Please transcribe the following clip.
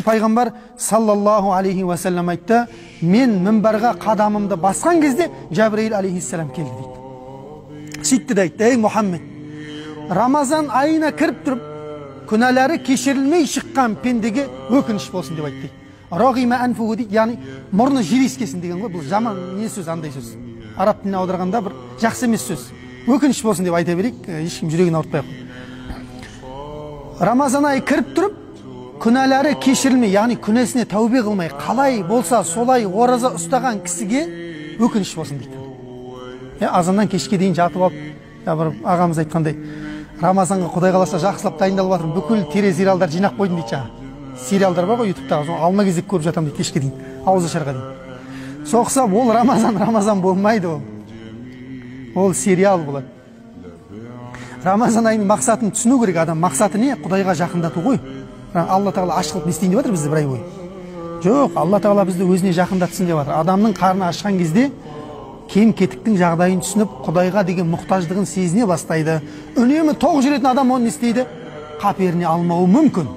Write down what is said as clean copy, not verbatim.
пайғамбар саллаллаху алейхи ва саллям айтты: мен минбарға қадамымды басқан кезде Жабраил алейхиссалам келді дейді. Сөйтті де айтты: ей Мұхаммед, Рамазан айына кіріп тұрып күнәлары кешірілмей шыққан пендеге өкініш болсын деп айтты. Рағима анфуху дейді, яғни мұрны жел иіскесін деген ғой. Бұл жаман не сөз, андай сөз. Араб тіліне аударғанда бір жақсы емес сөз. Өкініш болсын деп айта берейік, ешкім жүрегін ауыртпай ақ. Рамазан айы кіріп тұрып күнәлары кешірілмей, яғни күнәсіне тәубе қылмай, қалай болса солай ораза ұстаған кісіге өкініш болсын дейді. Азаннан кешке дейін жатып алып, бір ағамыз айтқандай, Рамазанға Құдай қаласа жақсылап дайындалып жатырмын, бүкіл телесериалдар жинақ қойдым дейді. Сериалдар бар ғой ютубтағы, соны алма кезек көріп жатамын дейді кешке дейін, ауыз ашарға дейін. Соқса ол Рамазан болмайды, ол сериал болады. Рамазан айының мақсатын түсіну керек адам. Мақсаты не? Құдайға жақындату ғой. Алла Тағала аш қылып не істейін деп жатыр бізді бір ай бойы? Жоқ, Алла Тағала бізді өзіне жақындатсын деп жатыр. Адамның қарны ашқан кезде кем кетіктің жағдайын түсініп, Құдайға деген мұқтаждығын сезіне бастайды. Үнемі тоқ жүретін адам оны не істейді? Қаперіне алмауы мүмкін.